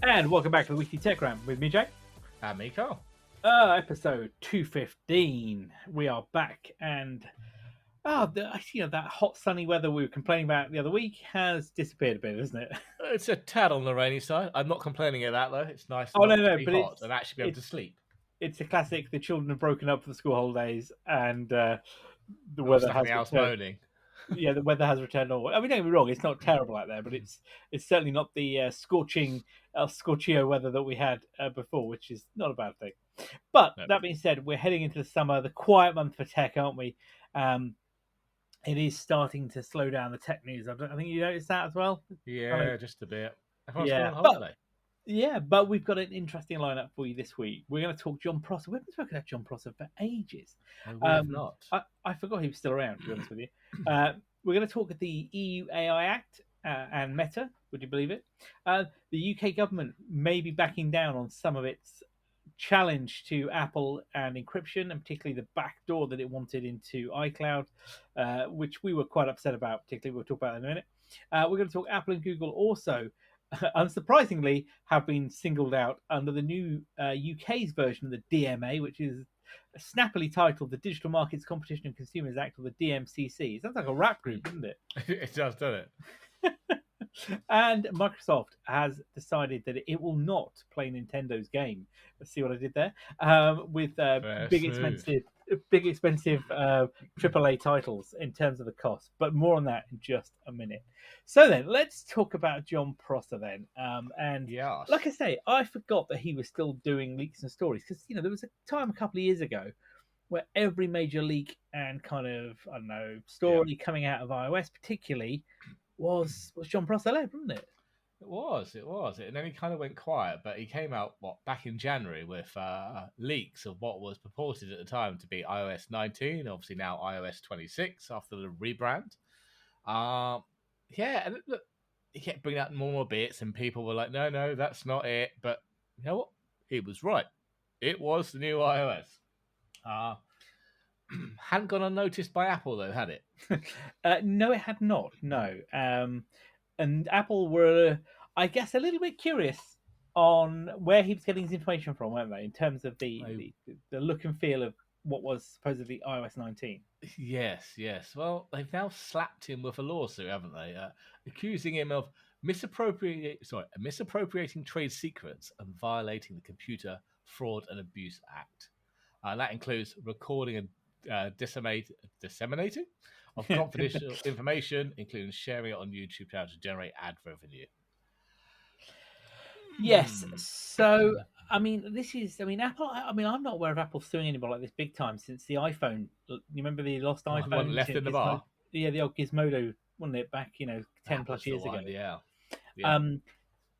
And welcome back to the Weekly Tech Rant with me, Jake. And me, Karl. Episode 215. We are back, and that hot sunny weather we were complaining about the other week has disappeared a bit, isn't it? It's a tad on the rainy side. I'm not complaining of that, though. It's nice Oh, not no, to be but hot and actually be able to sleep. It's a classic. The children have broken up for the school holidays, and the I'm weather stuck in has the house returned. moaning. Yeah, the weather has returned. I mean, don't get me wrong; it's not terrible out there, but it's certainly not the scorching scorchio weather that we had before, which is not a bad thing. But No. that being said, we're heading into the summer, the quiet month for tech, aren't we? It is starting to slow down the tech news. I think you noticed that as well. Yeah, just a bit. Everyone's Yeah, going on holiday. but we've got an interesting lineup for you this week. We're going to talk John Prosser. We haven't spoken about John Prosser for ages. No, we have not. I forgot he was still around, to be honest with you. We're going to talk at the EU AI Act and Meta. Would you believe it? The UK government may be backing down on some of its challenge to Apple and encryption, and particularly the backdoor that it wanted into iCloud, which we were quite upset about, particularly we'll talk about that in a minute. We're going to talk Apple and Google also, unsurprisingly, have been singled out under the new UK's version of the DMA, which is snappily titled the Digital Markets Competition and Consumers Act, or the DMCC. It sounds like a rap group, doesn't it? It does, doesn't it? And Microsoft has decided that it will not play Nintendo's game. Let's see what I did there. With big expensive AAA titles in terms of the cost. But more on that in just a minute. So then, let's talk about John Prosser then. And yes. Like I say, I forgot that he was still doing leaks and stories, because there was a time a couple of years ago where every major leak and kind of story coming out of iOS, particularly, was John Prosser led, wasn't it? It was. And then he kind of went quiet, but he came out back in January with leaks of what was purported at the time to be iOS 19, obviously now iOS 26 after the rebrand. And look, he kept bringing out more bits, and people were like, "No, that's not it." But you know what? He was right. It was the new iOS. Hadn't gone unnoticed by Apple, though, had it? No, it had not. No. And Apple were, I guess, a little bit curious on where he was getting his information from, weren't they? In terms of the look and feel of what was supposedly iOS 19. Yes. Well, they've now slapped him with a lawsuit, haven't they? Accusing him of misappropriating trade secrets and violating the Computer Fraud and Abuse Act. That includes recording and disseminating of confidential information, including sharing it on YouTube channel to generate ad revenue. Yes. So, Apple. I'm not aware of Apple suing anybody like this big time since the iPhone. You remember the lost iPhone? One left in the bar. Yeah, the old Gizmodo, wasn't it? Back 10 plus years ago. Yeah.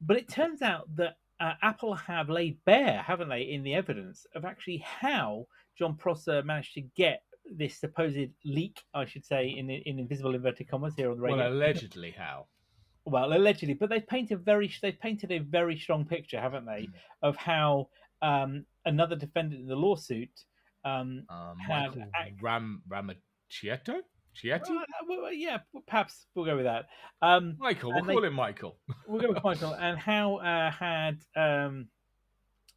But it turns out that Apple have laid bare, haven't they, in the evidence of actually how John Prosser managed to get this supposed leak, I should say, in invisible inverted commas here on the radio. Well, allegedly how? Well, allegedly, but they've painted a very strong picture, haven't they, of how another defendant in the lawsuit had Ramacchietto? Yeah, perhaps we'll go with that. Michael, we'll call him Michael. We'll go with Michael, and how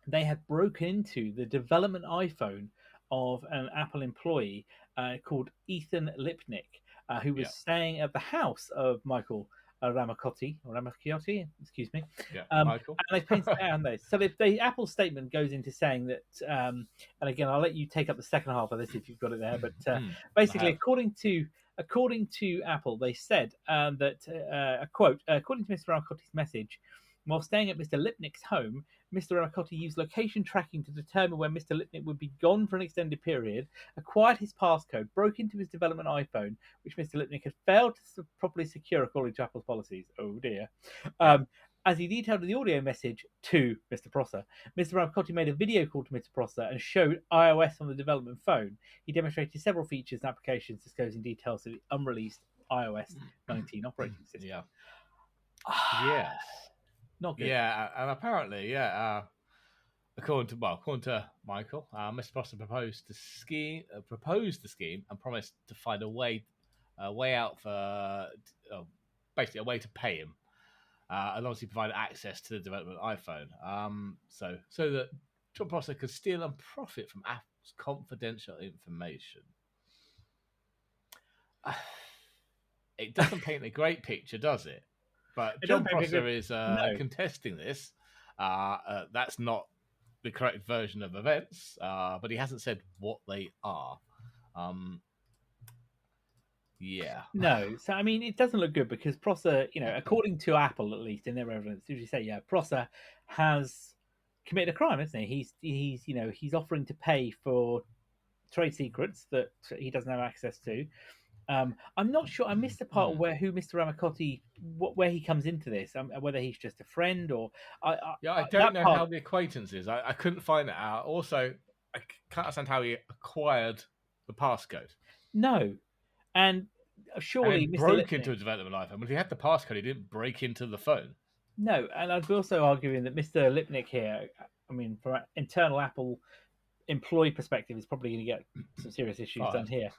they had broken into the development iPhone of an Apple employee called Ethan Lipnick, who was staying at the house of Michael Ramacchiotti, excuse me. Michael. And they painted it out, haven't they? So the Apple statement goes into saying that, and again, I'll let you take up the second half of this if you've got it there. But basically, according to Apple, they said that a quote, according to Mr. Ramacchiotti's message, while staying at Mr. Lipnick's home, Mr. Ramacchiotti used location tracking to determine where Mr. Lipnick would be gone for an extended period, acquired his passcode, broke into his development iPhone, which Mr. Lipnick had failed to properly secure according to Apple's policies. Oh dear. As he detailed in the audio message to Mr. Prosser, Mr. Ramacchiotti made a video call to Mr. Prosser and showed iOS on the development phone. He demonstrated several features and applications disclosing details of the unreleased iOS 19 operating system. Yeah. Yes. Not good. Yeah, and apparently, according to Michael, Mr. Prosser proposed the scheme, and promised to find a way out for basically a way to pay him. and obviously provided access to the development iPhone, so that John Prosser could steal and profit from Apple's confidential information. It doesn't paint a great picture, does it? But John Prosser is contesting this. That's not the correct version of events, but he hasn't said what they are. Yeah. No. So, I mean, it doesn't look good because Prosser, according to Apple, at least in their evidence, as you say, yeah, Prosser has committed a crime, isn't he? He's offering to pay for trade secrets that he doesn't have access to. I'm not sure. I missed the part where who Mr. Ramacotti, where he comes into this. Whether he's just a friend or I don't know how the acquaintance is. I couldn't find it out. Also, I can't understand how he acquired the passcode. No, and surely Mr. broke into a development iPhone. If he had the passcode, he didn't break into the phone. No, and I'd be also arguing that Mr. Lipnick here, I mean, from an internal Apple employee perspective, is probably going to get some serious issues done here.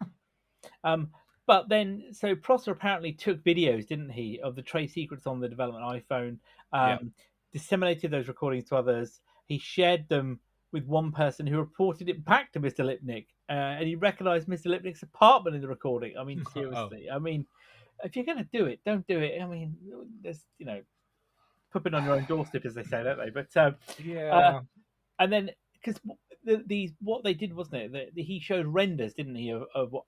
But then, so Prosser apparently took videos, didn't he, of the trade secrets on the development iPhone, disseminated those recordings to others. He shared them with one person who reported it back to Mr. Lipnick, and he recognized Mr. Lipnick's apartment in the recording. I mean, seriously. I mean, if you're going to do it, don't do it. I mean, there's, put it on your own doorstep, as they say, don't they? But and then because what they did, wasn't it, that he showed renders, didn't he, of what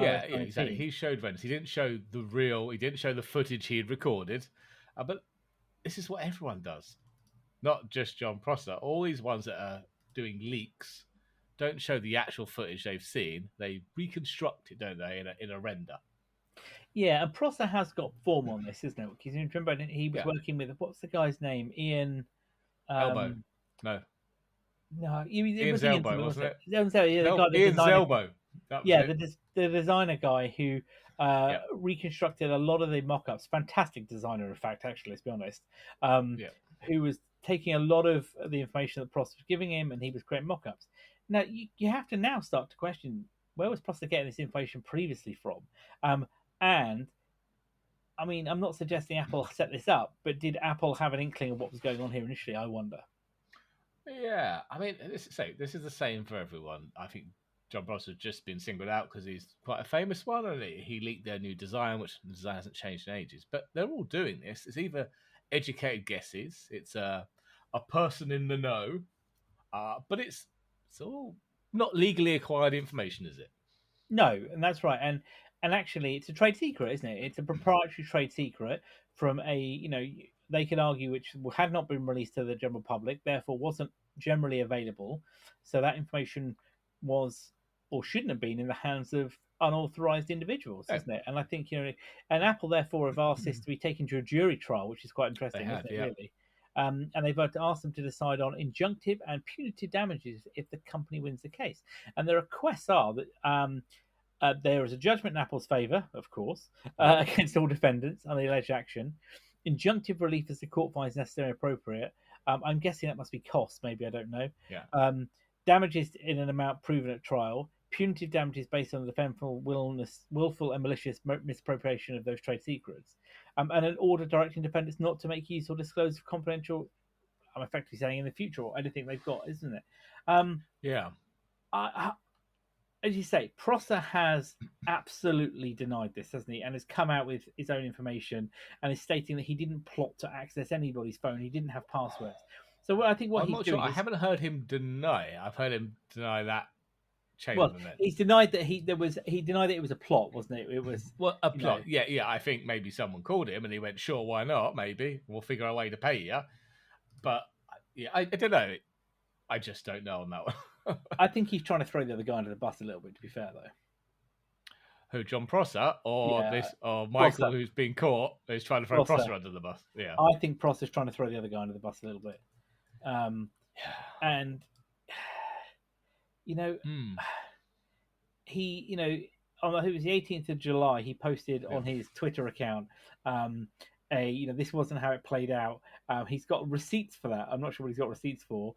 exactly. He showed renders. He didn't show he didn't show the footage he had recorded, but this is what everyone does, not just John Prosser. All these ones that are doing leaks don't show the actual footage they've seen. They reconstruct it, don't they, in a render. Yeah, and Prosser has got form on this, isn't it? Because you remember he was working with, what's the guy's name? Ian Elbow. No, Ian's Elbow, wasn't it? Ian's Elbow. The designer guy who reconstructed a lot of the mock-ups. Fantastic designer, in fact, actually, let's be honest. Who was taking a lot of the information that Prosser was giving him, and he was creating mock-ups. Now, you have to now start to question, where was Prosser getting this information previously from? And I mean, I'm not suggesting Apple set this up, but did Apple have an inkling of what was going on here initially? I wonder. Yeah, I mean, this is the same for everyone. I think John Prosser has just been singled out because he's quite a famous one, and he leaked their new design, which the design hasn't changed in ages. But they're all doing this. It's either educated guesses, it's a person in the know, but it's all not legally acquired information, is it? No, and that's right. And actually, it's a trade secret, isn't it? It's a proprietary trade secret from they could argue which had not been released to the general public, therefore wasn't generally available. So that information was, or shouldn't have been, in the hands of unauthorized individuals, isn't it? And I think, and Apple therefore have asked this to be taken to a jury trial, which is quite interesting, isn't it, really? And they've asked them to decide on injunctive and punitive damages if the company wins the case. And the requests are that there is a judgment in Apple's favour, of course, against all defendants on the alleged action. Injunctive relief as the court finds necessary and appropriate. I'm guessing that must be costs, maybe, I don't know. Yeah. Damages in an amount proven at trial. Punitive damages based on the defendant's willful and malicious misappropriation of those trade secrets. And an order directing defendants not to make use or disclose confidential, I'm effectively saying, in the future, or anything they've got, isn't it? As you say, Prosser has absolutely denied this, hasn't he? And has come out with his own information and is stating that he didn't plot to access anybody's phone. He didn't have passwords. So I think I'm not sure. I haven't heard him deny. I've heard him deny that chain of events. He's denied that he denied that it was a plot, wasn't it? It was a plot. Yeah. I think maybe someone called him and he went, "Sure, why not? Maybe we'll figure a way to pay you." But I don't know. I just don't know on that one. I think he's trying to throw the other guy under the bus a little bit, to be fair, though. Who, John Prosser, or Michael, Prosser, who's been caught, is trying to throw Prosser under the bus? Yeah, I think Prosser's trying to throw the other guy under the bus a little bit. And he, on it was the 18th of July, he posted on his Twitter account, this wasn't how it played out. He's got receipts for that. I'm not sure what he's got receipts for.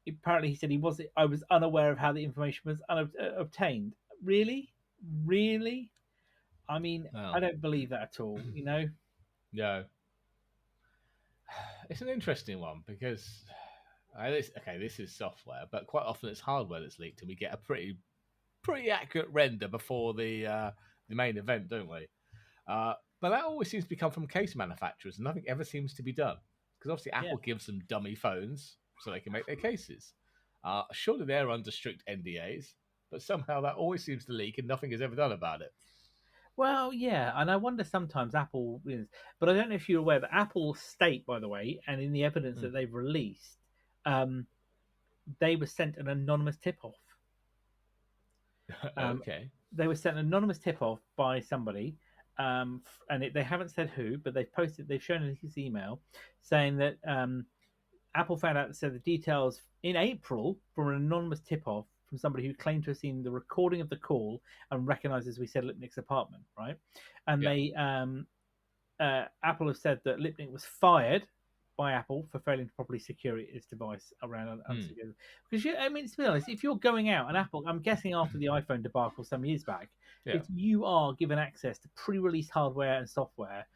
Apparently, he said I was unaware of how the information was obtained. Really? I mean, I don't believe that at all. No. it's an interesting one because this is software, but quite often it's hardware that's leaked, and we get a pretty accurate render before the main event, don't we? But that always seems to come from case manufacturers, and nothing ever seems to be done because obviously Yeah. Apple gives them dummy phones so they can make their cases. Surely they're under strict NDAs, but somehow that always seems to leak, and nothing is ever done about it. Well, yeah, and I wonder sometimes Apple is, but I don't know if you're aware that Apple state, by the way, and in the evidence that they've released, um, they were sent an anonymous tip-off. Okay. They were sent an anonymous tip-off by somebody, they haven't said who, but they've shown his email saying that Apple found out, said the details in April from an anonymous tip-off from somebody who claimed to have seen the recording of the call and recognizes we said Lipnick's apartment, right? And Yeah. they Apple have said that Lipnick was fired by Apple for failing to properly secure its device around unsecured. Because I mean, to be honest, if you're going out and Apple, I'm guessing after the iPhone debacle some years back, if you are given access to pre-release hardware and software,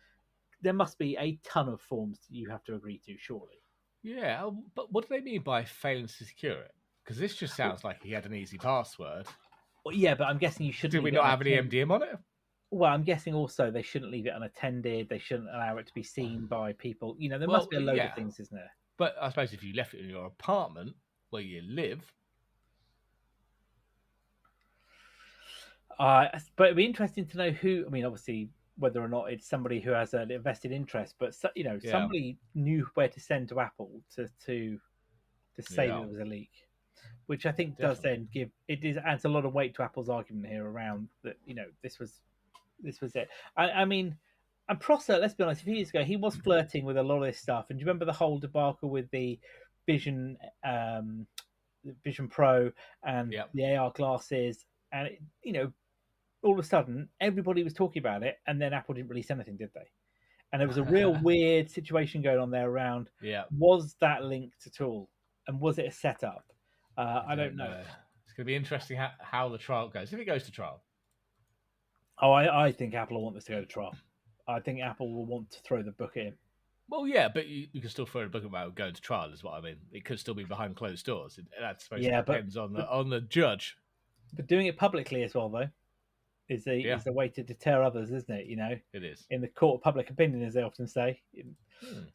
there must be a ton of forms that you have to agree to, surely. Yeah, but what do they mean by failing to secure it? Because this just sounds like he had an easy password. Well, yeah, but I'm guessing you shouldn't. Did we not have any MDM on it? Well, I'm guessing also they shouldn't leave it unattended. They shouldn't allow it to be seen by people. You know, there must be a load of things, isn't there? But I suppose if you left it in your apartment where you live. But it'd be interesting to know who. I mean, obviously, whether or not it's somebody who has a vested interest, but somebody knew where to send to Apple to say that there was a leak, which I think does then adds a lot of weight to Apple's argument here around that. You know, this was it. I mean, and Prosser, let's be honest, a few years ago he was flirting with a lot of this stuff. And do you remember the whole debacle with the Vision Pro and the AR glasses? And all of a sudden everybody was talking about it, and then Apple didn't release anything, did they? And there was a real weird situation going on there around was that linked at all, and was it a setup? I don't know. It's going to be interesting how the trial goes, if it goes to trial. Oh, I think Apple will want this to go to trial. I think Apple will want to throw the book in. Well, yeah, but you can still throw the book about going to trial, is what I mean. It could still be behind closed doors. That depends on the judge. But doing it publicly as well, though, is the way to deter others, isn't it? You know, it is in the court of public opinion, as they often say.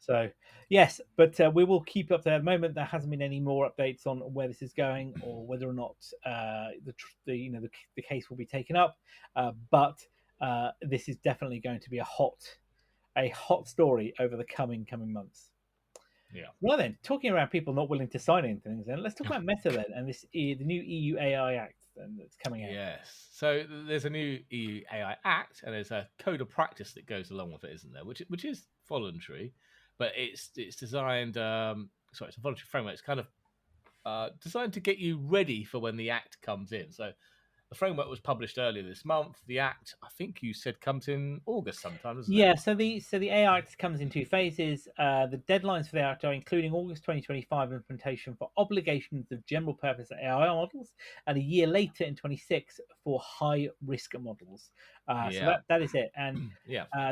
So yes, but we will keep up there. At the moment, there hasn't been any more updates on where this is going or whether or not the case will be taken up. But this is definitely going to be a hot story over the coming months. Yeah. Well then, talking around people not willing to sign anything, then let's talk about Meta then, and the new EU AI Act that's coming out. Yes. So there's a new EU AI Act, and there's a code of practice that goes along with it, isn't there? Which is voluntary, but it's designed. It's a voluntary framework. It's kind of designed to get you ready for when the Act comes in. So the framework was published earlier this month. The Act, I think you said, comes in August sometime, doesn't it? Yeah, so the AI Act comes in two phases. The deadlines for the Act are including August 2025 implementation for obligations of general purpose AI models, and a year later in 26 for high risk models. So that is it, and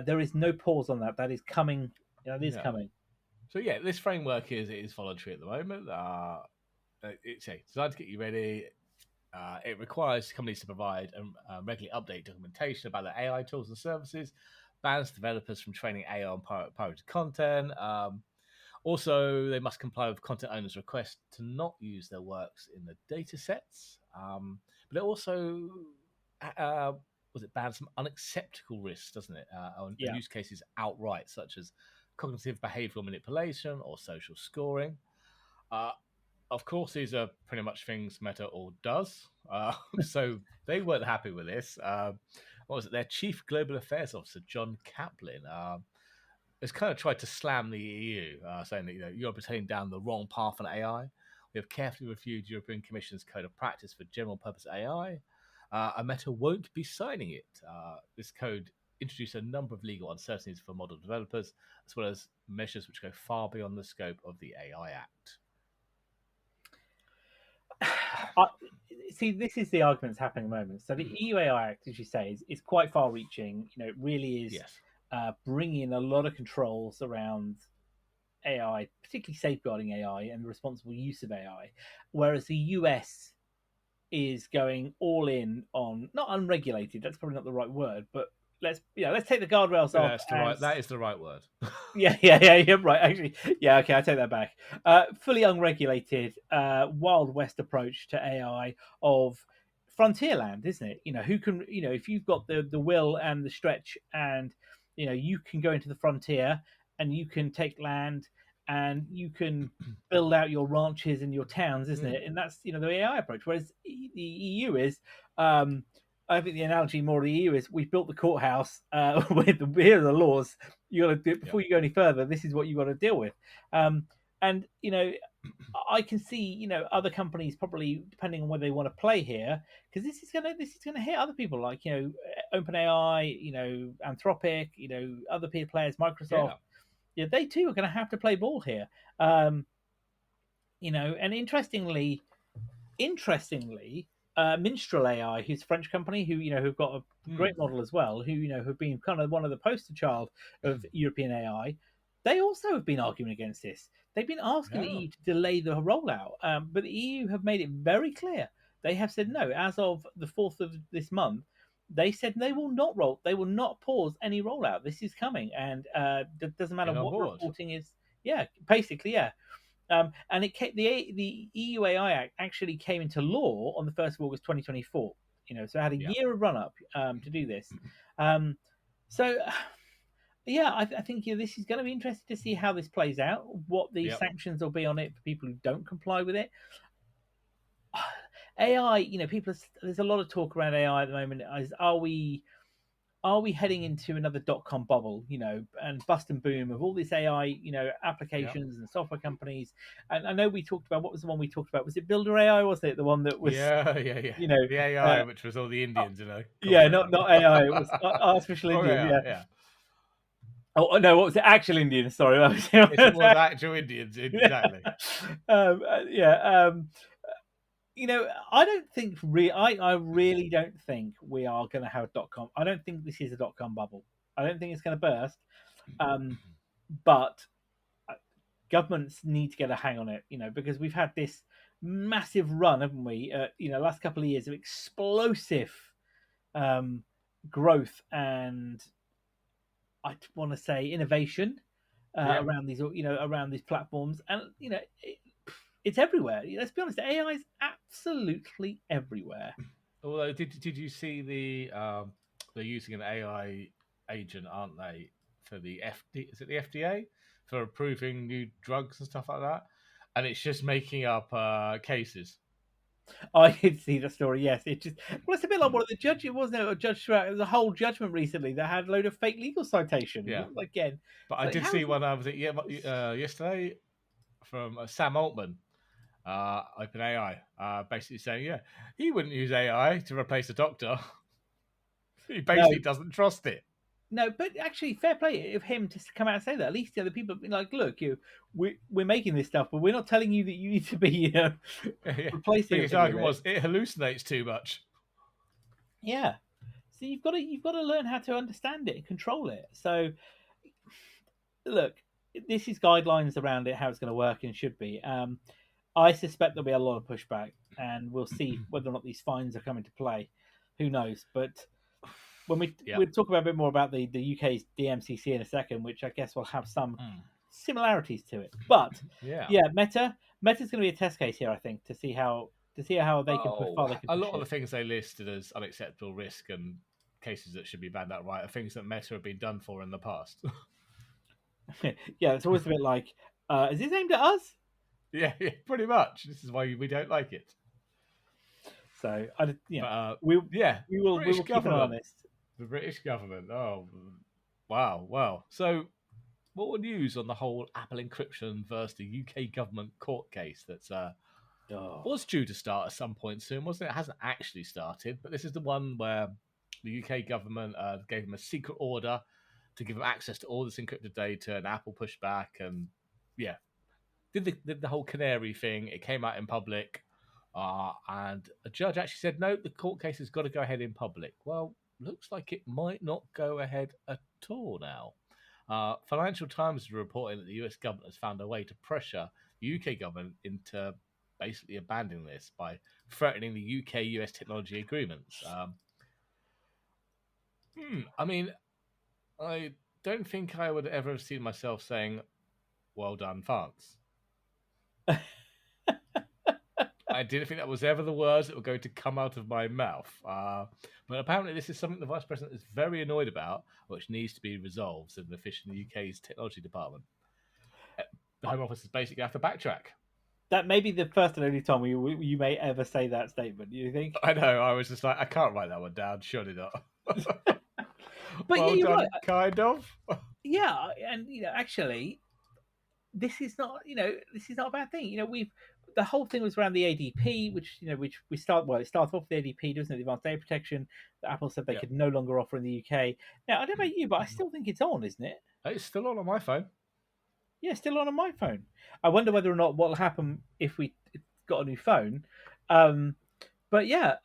there is no pause on that. That is coming. That is coming. So this framework is voluntary at the moment. It's designed to get you ready. It requires companies to provide and regularly update documentation about their AI tools and services, bans developers from training AI on pirated content. Also, they must comply with content owners' request to not use their works in the data sets. But it also bans some unacceptable risks, doesn't it? On use cases outright, such as cognitive behavioral manipulation or social scoring. Of course, these are pretty much things Meta all does. So they weren't happy with this. What was it? Their Chief Global Affairs Officer, John Kaplan, has kind of tried to slam the EU, saying that you're putting down the wrong path on AI. We have carefully reviewed European Commission's Code of Practice for General Purpose AI, and Meta won't be signing it. This code introduced a number of legal uncertainties for model developers, as well as measures which go far beyond the scope of the AI Act. See, this is the argument that's happening at the moment. So the EU AI Act, as you say, is quite far-reaching. It really is bringing in a lot of controls around AI, particularly safeguarding AI and the responsible use of AI, whereas the US is going all in on not unregulated. That's probably not the right word, but let's take the guardrails off. That is the right word. Yeah, right. Actually, yeah, okay, I take that back. Fully unregulated, Wild West approach to AI of frontierland, isn't it? Who can, if you've got the will and the stretch, and you can go into the frontier and you can take land and you can build out your ranches and your towns, isn't it? And that's the AI approach. Whereas the EU is. I think the analogy more of the EU is we built the courthouse here are the laws. You got to do it before you go any further. This is what you got to deal with. And I can see other companies probably depending on where they want to play here, because this is gonna hit other people like OpenAI, Anthropic, other peer players, Microsoft. Yeah, they too are going to have to play ball here. And interestingly, Minstrel AI, who's a French company who've got a great model as well, who have been kind of one of the poster child of European AI. They also have been arguing against this. They've been asking the EU to delay the rollout, but the EU have made it very clear. They have said no. As of the 4th of this month, they said they will not pause any rollout. This is coming, and it doesn't matter what reporting is. Yeah, basically, yeah. And the EU AI Act actually came into law on the 1st of August 2024. So it had a year of run up to do this. So yeah, I think this is going to be interesting to see how this plays out. What the sanctions will be on it for people who don't comply with it. AI, there's a lot of talk around AI at the moment. Are we heading into another .com bubble, and bust and boom of all this AI, applications and software companies? And I know we talked about, what was the one we talked about? Was it Builder AI? Was it the one that was? Yeah. The AI, which was all the Indians, Yeah, not AI. It was artificial Indians. Yeah. Oh no, what was it? Actual Indians. Sorry, it was actual Indians. Exactly. I don't think I really don't think we are going to have a .com. I don't think this is a .com bubble. I don't think it's going to burst. But governments need to get a hang on it, because we've had this massive run, haven't we? Last couple of years of explosive growth and I want to say innovation around these platforms, and it's everywhere. Let's be honest, AI is absolutely everywhere. Although, did you see they're using an AI agent, aren't they, for the is it the FDA, for approving new drugs and stuff like that? And it's just making up cases. I did see the story. Yes, it's a bit like one of the judges, wasn't it? A judge throughout the whole judgment recently that had a load of fake legal citations. Yeah, again. But I did see one. Was it yesterday from Sam Altman, OpenAI, basically saying, he wouldn't use AI to replace a doctor. He basically doesn't trust it. No, but actually, fair play of him to come out and say that. At least the other people have been like, "Look, we're making this stuff, but we're not telling you that you need to be, replacing it." His argument was it hallucinates too much. Yeah, so you've got to learn how to understand it and control it. So, look, this is guidelines around it, how it's going to work and should be. I suspect there'll be a lot of pushback, and we'll see whether or not these fines are coming to play. Who knows? But when we'll talk about a bit more about the UK's DMCC in a second, which I guess will have some similarities to it. But Meta's going to be a test case here, I think, to see how they can push. A lot of the things they listed as unacceptable risk and cases that should be banned outright are things that Meta have been done for in the past. Yeah, it's always a bit like, is this aimed at us? Yeah, pretty much. This is why we don't like it. So we will keep an eye on this. The British government. Oh, wow. So, what were news on the whole Apple encryption versus the UK government court case that's was due to start at some point soon, wasn't it? It hasn't actually started, but this is the one where the UK government gave them a secret order to give them access to all this encrypted data, and Apple pushed back and did the whole canary thing. It came out in public, and a judge actually said, no, the court case has got to go ahead in public. Well, looks like it might not go ahead at all now. Financial Times is reporting that the US government has found a way to pressure the UK government into basically abandoning this by threatening the UK-US technology agreements. I mean, I don't think I would ever have seen myself saying, "Well done, France." I didn't think that was ever the words that were going to come out of my mouth. But apparently, this is something the Vice President is very annoyed about, which needs to be resolved, said an official in the UK's technology department. The Home Office is basically have to backtrack. That may be the first and only time you may ever say that statement. Do you think? I know. I was just like, I can't write that one down. Surely not. But well yeah, you're done, right. kind of. Yeah, and actually, this is not a bad thing. The whole thing was around the ADP, which it started off with the ADP, doesn't it? The advanced data protection that Apple said they could no longer offer in the UK. Now, I don't know about you, but I still think it's on, isn't it? It's still on my phone. Yeah, still on my phone. I wonder whether or not what will happen if we got a new phone. But yeah,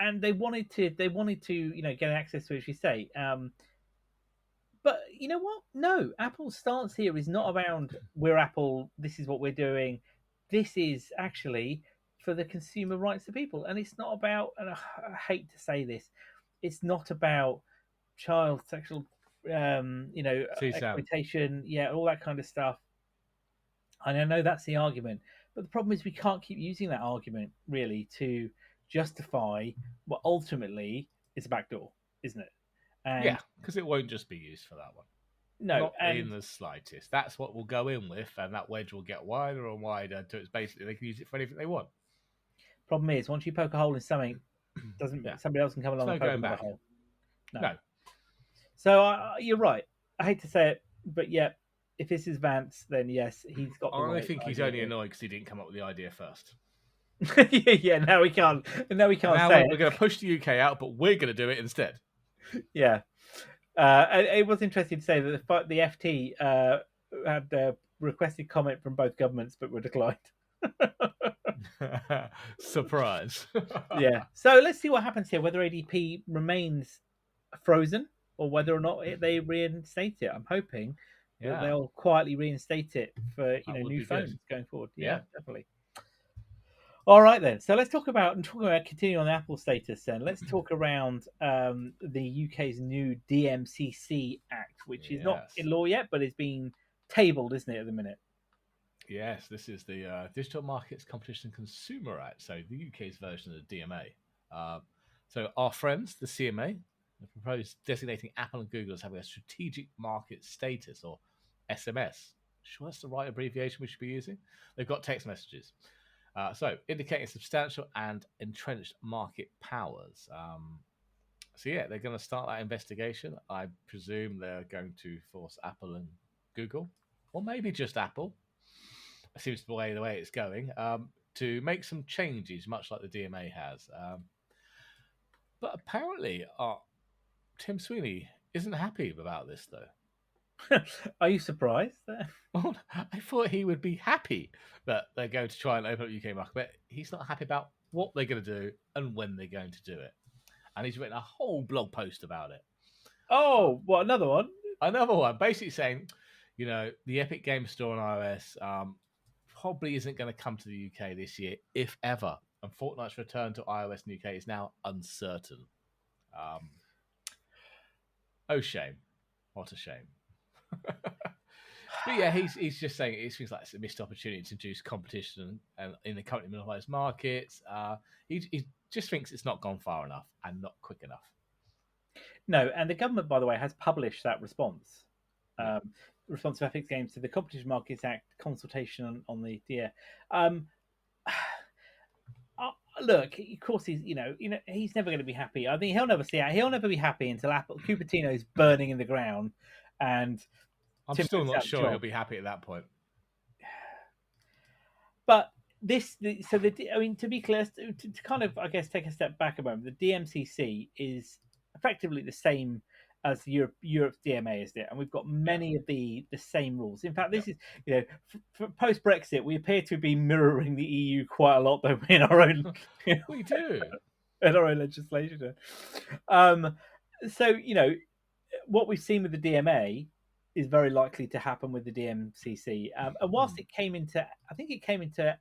and they wanted to get access to it, as you say. But you know what? No, Apple's stance here is not around we're Apple. This is what we're doing. This is actually for the consumer rights of people, and it's not about. And I hate to say this, it's not about child sexual, exploitation. Yeah, all that kind of stuff. And I know that's the argument, but the problem is we can't keep using that argument really to justify what ultimately is a backdoor, isn't it? And because it won't just be used for that one. No, not in the slightest. That's what we'll go in with, and that wedge will get wider and wider until it's basically they can use it for anything they want. Problem is, once you poke a hole in something, somebody else can come along and poke another hole. No. So you're right. I hate to say it, but yeah, if this is Vance, then yes, he's got. I think he's only annoyed because he didn't come up with the idea first. yeah. Now we can't. Now we can't. Now say we're going to push the UK out, but we're going to do it instead. Yeah. It was interesting to say that the FT had requested comment from both governments, but were declined. Surprise. Yeah. So let's see what happens here. Whether ADP remains frozen or whether or not they reinstate it. I'm hoping that they'll quietly reinstate it for new phones going forward. Yeah, definitely. All right then. So let's talk about continuing on the Apple status. Then let's talk around the UK's new DMCC Act, which is not in law yet, but is being tabled, isn't it, at the minute? Yes, this is the Digital Markets Competition Consumer Act, so the UK's version of the DMA. So our friends, the CMA, have proposed designating Apple and Google as having a strategic market status, or SMS. Sure, that's the right abbreviation we should be using. They've got text messages. So, indicating substantial and entrenched market powers. They're going to start that investigation. I presume they're going to force Apple and Google, or maybe just Apple, it seems the way it's going, to make some changes, much like the DMA has. But apparently, Tim Sweeney isn't happy about this, though. Are you surprised? Well, I thought he would be happy that they're going to try and open up the UK market, but he's not happy about what they're going to do and when they're going to do it. And he's written a whole blog post about it. Oh, what, another one? Another one, basically saying, the Epic Games Store on iOS probably isn't going to come to the UK this year, if ever. And Fortnite's return to iOS in the UK is now uncertain. Oh, shame. What a shame. But yeah, he's just saying it seems like it's a missed opportunity to introduce competition and in the currently monopolised markets. He just thinks it's not gone far enough and not quick enough. No, and the government, by the way, has published that response. Response of Epic Games to the Competition Markets Act consultation on the DA. Look, of course he's he's never going to be happy. I think he'll never be happy until Cupertino's burning in the ground, and I'm still not sure he'll be happy at that point. But to be clear, to kind of, I guess, take a step back a moment, the DMCC is effectively the same as Europe's DMA, isn't it? And we've got many of the same rules. In fact, this is, for post-Brexit, we appear to be mirroring the EU quite a lot, though, in our own... We do. In our own legislation. So, what we've seen with the DMA is very likely to happen with the DMCC. And whilst it came into, I think it came into,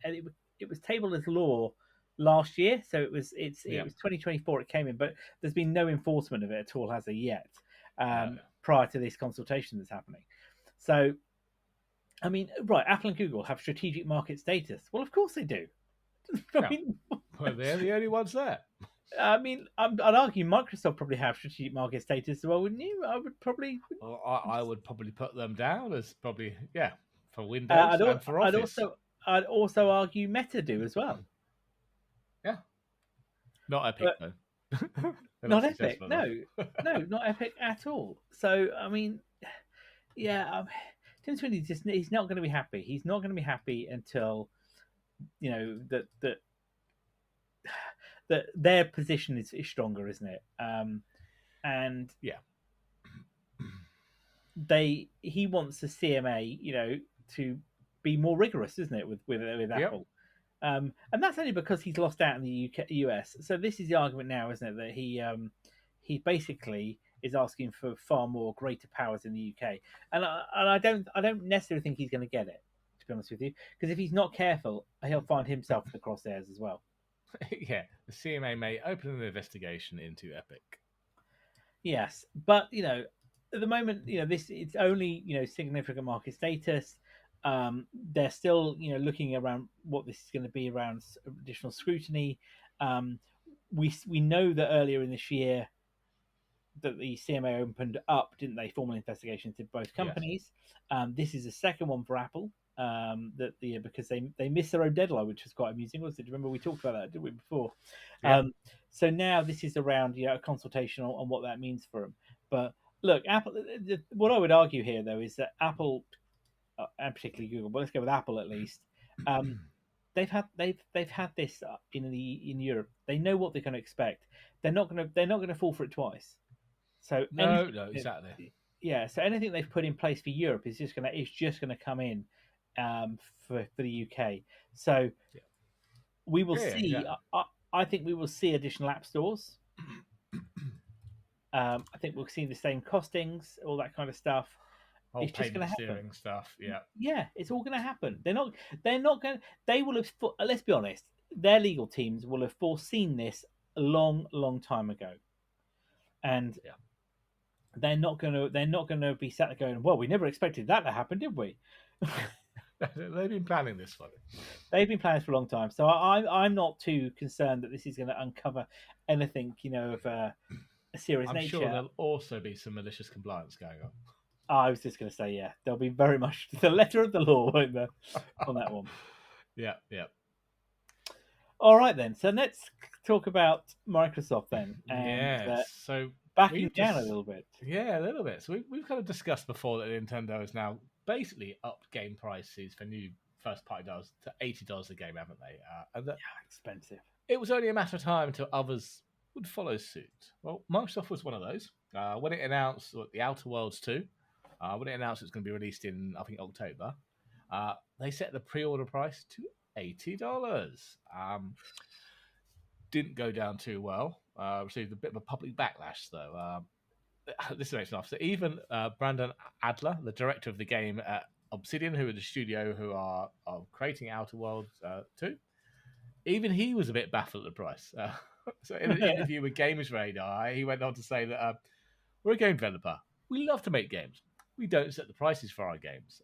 it was tabled as law last year, so it was 2024 it came in, but there's been no enforcement of it at all as of yet. Prior to this consultation that's happening. So, I mean, right, Apple and Google have strategic market status. Well, of course they do. I mean, well, they're the only ones there. I mean, I'd argue Microsoft probably have strategic market status as well, wouldn't you? I would probably. Well, I would probably put them down as probably for Windows and for Office. I'd also argue Meta do as well. Yeah, not Epic though. Not Epic, no, not Epic at all. So I mean, yeah, Tim Sweeney he's not going to be happy. He's not going to be happy until that their position is stronger, isn't it? And yeah, he wants the CMA, to be more rigorous, isn't it, with Apple? And that's only because he's lost out in the US. So this is the argument now, isn't it, that he basically is asking for far more greater powers in the UK, and I don't necessarily think he's going to get it, to be honest with you, because if he's not careful, he'll find himself in the crosshairs as well. Yeah, the CMA may open an investigation into Epic. Yes, but at the moment, it's only significant market status. They're still looking around what this is going to be around additional scrutiny. We know that earlier in this year that the CMA opened up, didn't they, formal investigations into both companies. Yes. This is the second one for Apple. Because they missed their own deadline, which was quite amusing, wasn't it? Do you remember we talked about that, didn't we, before? Yeah. So now this is around a consultation on what that means for them. But look, Apple. What I would argue here, though, is that Apple, and particularly Google, but let's go with Apple at least. They've had this in Europe. They know what they're going to expect. They're not going to fall for it twice. So no, exactly. Yeah. So anything they've put in place for Europe is just going to come in. For the UK, so we will see. Yeah. I think we will see additional app stores. I think we'll see the same costings, all that kind of stuff. It's just going to happen. Stuff, yeah, it's all going to happen. They're not going. They will have. Let's be honest. Their legal teams will have foreseen this a long time ago, and they're not going to be sat there going, "Well, we never expected that to happen, did we?" They've been planning this for it. They've been planning for a long time, so I'm not too concerned that this is going to uncover anything, of a serious nature. I'm sure there'll also be some malicious compliance going on. I was just going to say, there'll be very much the letter of the law, won't there, on that one? Yeah. All right then. So let's talk about Microsoft then. And, so backing down a little bit. Yeah, a little bit. So we've kind of discussed before that Nintendo has now basically upped game prices for new first-party titles to $80 a game, haven't they? And expensive. It was only a matter of time until others would follow suit. Well, Microsoft was one of those. When it announced The Outer Worlds 2, when it announced it was going to be released in, I think, October, they set the pre-order price to $80. Didn't go down too well. Received a bit of a public backlash, though. This makes me laugh. So even Brandon Adler, the director of the game at Obsidian, who are the studio who are creating Outer Worlds 2, even he was a bit baffled at the price. So in an interview with Games Radar, he went on to say that we're a game developer. We love to make games. We don't set the prices for our games.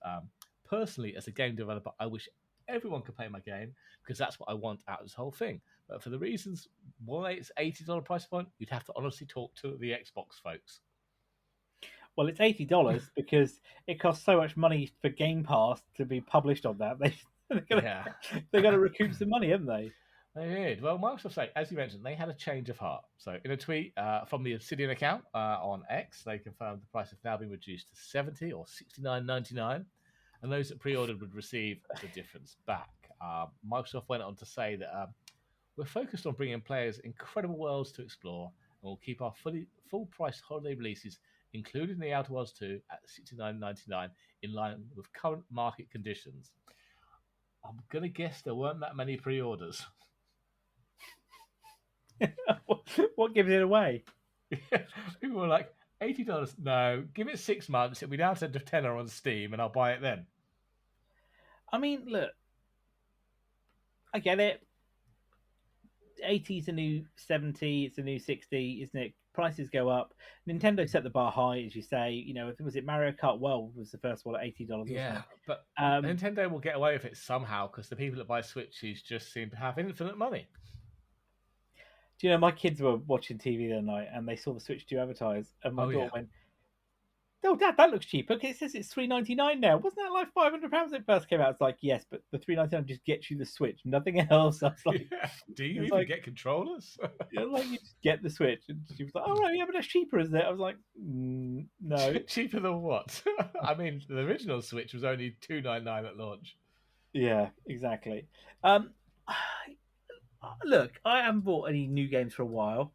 Personally, as a game developer, I wish everyone could play my game because that's what I want out of this whole thing. But for the reasons why it's $80 price point, you'd have to honestly talk to the Xbox folks. Well, it's $80 because it costs so much money for Game Pass to be published on that. They're going to recoup some money, haven't they? They did. Well, Microsoft say, as you mentioned, they had a change of heart. So in a tweet from the Obsidian account on X, they confirmed the price has now been reduced to $70 or $69.99, and those that pre-ordered would receive the difference back. Microsoft went on to say that we're focused on bringing players incredible worlds to explore, and we'll keep our full-price holiday releases, including The Outer Worlds 2, at $69.99 in line with current market conditions. I'm going to guess there weren't that many pre-orders. What gives it away? People were like, $80. No, give it 6 months. It'll be down to $10 on Steam, and I'll buy it then. I mean, look, I get it. 80 is a new 70, it's a new 60, isn't it? Prices go up. Nintendo set the bar high, as you say. You know, was it Mario Kart World was the first one at $80, wasn't it? But Nintendo will get away with it somehow because the people that buy Switches just seem to have infinite money. Do you know, my kids were watching TV the other night and they saw the Switch 2 advertised, and my daughter went, "Oh, Dad, that looks cheaper. It says it's $399 now. Wasn't that like £500 when it first came out?" It's like, yes, but the $399 just gets you the Switch, nothing else. I was like, do you even get controllers? Like you just get the Switch, and she was like, "Oh right, yeah, but it's cheaper, isn't it?" I was like, "No, cheaper than what?" I mean, the original Switch was only $299 at launch. Yeah, exactly. Look, I haven't bought any new games for a while.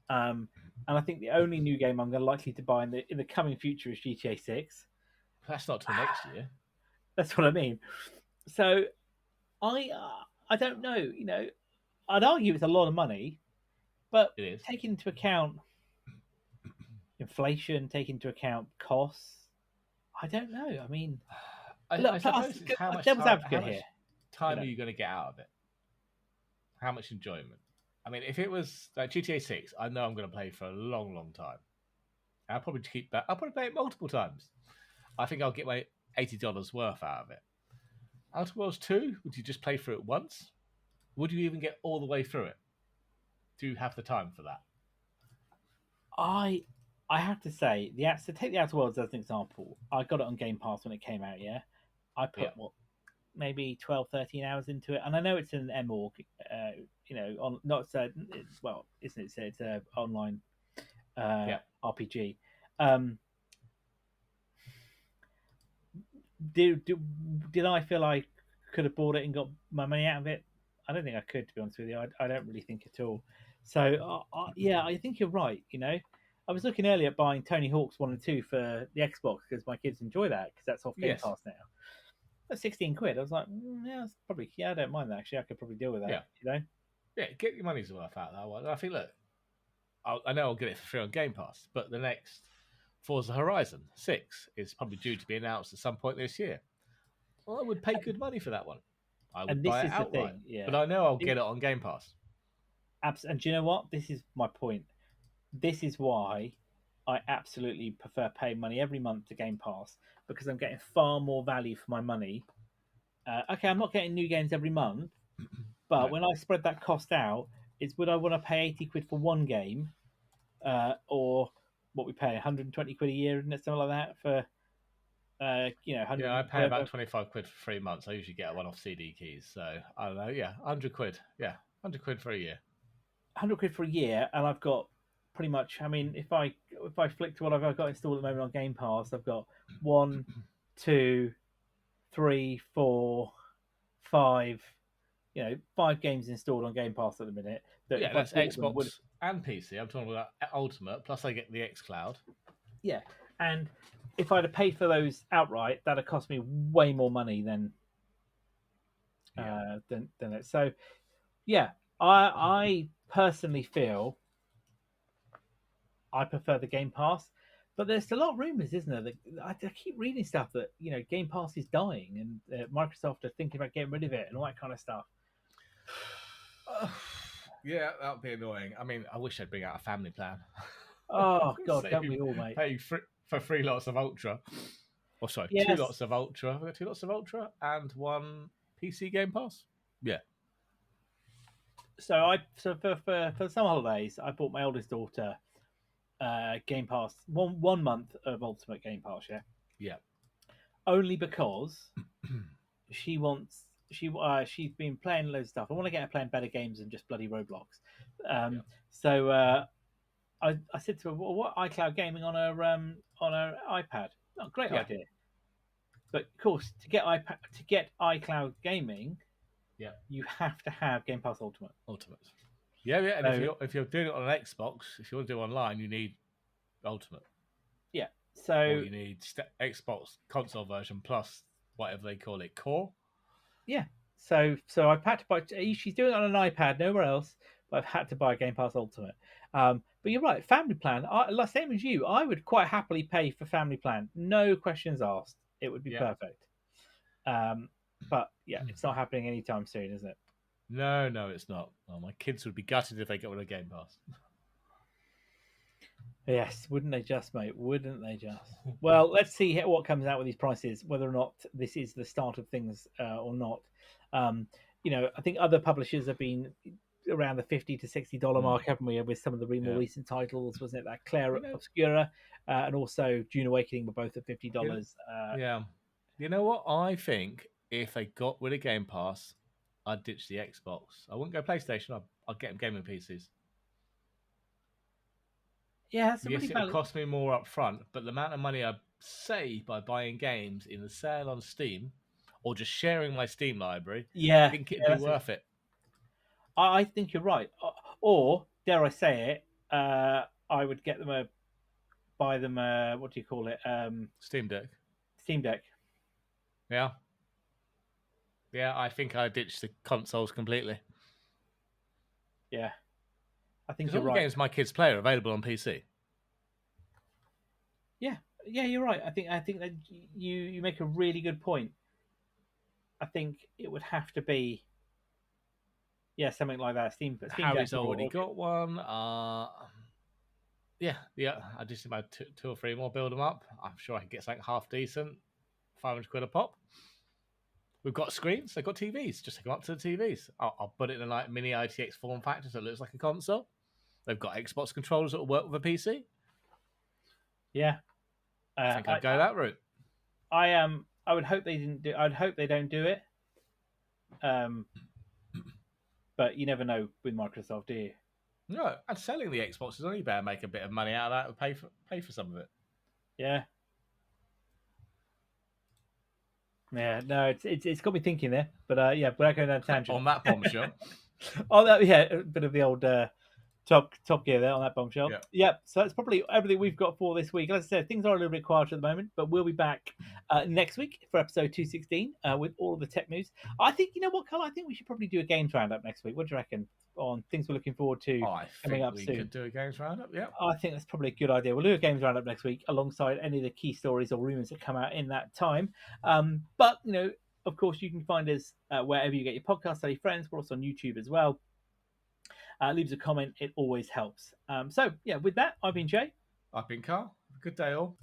And I think the only new game I'm going to likely to buy in the coming future is GTA 6. That's not till next year. That's what I mean. So I don't know. You know, I'd argue it's a lot of money, but take into account inflation, take into account costs. I don't know. I mean, I suppose it's how much time are you going to get out of it? How much enjoyment? I mean, if it was like GTA 6, I know I'm going to play for a long, long time. I'll probably keep that. I'll probably play it multiple times. I think I'll get my $80 worth out of it. Outer Worlds 2, would you just play through it once? Would you even get all the way through it? Do you have the time for that? I have to say, so take the Outer Worlds as an example. I got it on Game Pass when it came out, yeah? I put, maybe 12, 13 hours into it. And I know it's an MORG, on not so isn't it? It's an online RPG. Did I feel I could have bought it and got my money out of it? I don't think I could, to be honest with you. I don't really think at all. So I think you're right. You know, I was looking earlier at buying Tony Hawk's 1 and 2 for the Xbox because my kids enjoy that because that's off Game Pass now. That's 16 quid. I was like, that's probably, I don't mind that. Actually, I could probably deal with that. Yeah. You know? Yeah, get your money's worth out of that one. I think, look, I know I'll get it for free on Game Pass, but the next Forza Horizon 6 is probably due to be announced at some point this year. Well, I would pay good money for that one. I would buy it outright. But I know I'll get it on Game Pass. And do you know what? This is my point. This is why I absolutely prefer paying money every month to Game Pass, because I'm getting far more value for my money. Okay, I'm not getting new games every month, but when I spread that cost out, would I want to pay 80 quid for one game, or what we pay 120 quid a year, isn't it, something like that for? 100. Yeah, I pay about 25 quid for 3 months. I usually get a one-off CD keys, so I don't know. Yeah, 100 quid. Yeah, 100 quid for a year. 100 quid for a year, and I've got pretty much. I mean, if I flick to what I've got installed at the moment on Game Pass, I've got 1, 2, 3, 4, 5. 5 games installed on Game Pass at the minute. That's Xbox and PC. I'm talking about Ultimate. Plus, I get the xCloud. Yeah, and if I'd have paid for those outright, that'd have cost me way more money than it. So, yeah, I personally feel I prefer the Game Pass, but there's a lot of rumors, isn't there? That I keep reading stuff that Game Pass is dying and Microsoft are thinking about getting rid of it and all that kind of stuff. Yeah, that would be annoying. I mean, I wish they'd bring out a family plan. Oh God, don't we all, mate? Pay for 3 lots of Ultra. Oh, sorry, yes. 2 lots of Ultra. I've got 2 lots of Ultra and 1 PC Game Pass. Yeah. So for the summer holidays, I bought my oldest daughter Game Pass, one month of Ultimate Game Pass. Yeah. Yeah. Only because she's been playing loads of stuff. I want to get her playing better games than just bloody Roblox. So I said to her, well, "What iCloud gaming on her iPad?" Oh, great idea. But of course, to get iCloud gaming, you have to have Game Pass Ultimate. Yeah. And if you're doing it on an Xbox, if you want to do it online, you need Ultimate. Yeah. So or you need Xbox console version plus whatever they call it, Core. Yeah. So I've had to buy. She's doing it on an iPad, nowhere else. But I've had to buy Game Pass Ultimate. But But you're right, family plan. Same as you, I would quite happily pay for family plan. No questions asked. It would be perfect. But yeah, it's not happening anytime soon, isn't it? No, it's not. Well, my kids would be gutted if they got rid of Game Pass. Yes, wouldn't they just, mate? Wouldn't they just? Well, let's see what comes out with these prices, whether or not this is the start of things or not. I think other publishers have been around the $50 to $60 mark, haven't we? With some of the more recent titles, wasn't it? That Claire Obscura and also Dune Awakening were both at $50. Yeah. You know what? I think if they got rid of Game Pass, I'd ditch the Xbox. I wouldn't go PlayStation. I'd get them gaming PCs. Yeah, that's yes, it'll cost me more up front, but the amount of money I save by buying games in the sale on Steam or just sharing my Steam library, I think it'd be worth it. I think you're right. Or, dare I say it, I would get them buy them what do you call it? Steam Deck. Steam Deck. Yeah. Yeah, I think I ditched the consoles completely. Yeah. I think you're right. All the games my kids play are available on PC. Yeah, you're right. I think that you make a really good point. I think it would have to be, something like that. Steam Harry's already got one. Yeah. I just about two or three more, build them up. I'm sure I can get something half decent, £500 a pop. We've got screens. They've got TVs. Just take them up to the TVs. I'll put it in a mini ITX form factor so it looks like a console. They've got Xbox controllers that will work with a PC. Yeah, I think I'd go that route. I would hope they didn't do. I'd hope they don't do it. But you never know with Microsoft, do you? No, and selling the Xbox is only better. Make a bit of money out of that and pay for some of it. Yeah. Yeah, no, it's got me thinking there, but we're not going down a tangent on that bombshell. A bit of the old top gear there on that bombshell. Yeah. So that's probably everything we've got for this week. As I said, things are a little bit quieter at the moment, but we'll be back next week for episode 216 with all of the tech news. I think, you know what, Karl? I think we should probably do a games roundup next week. What do you reckon on things we're looking forward to coming up soon? We could do a games roundup, yeah. I think that's probably a good idea. We'll do a games roundup next week alongside any of the key stories or rumours that come out in that time. But, of course, you can find us wherever you get your podcasts. Tell your friends. We're also on YouTube as well. Leave us a comment. It always helps. With that, I've been Jay. I've been Karl. Good day, all.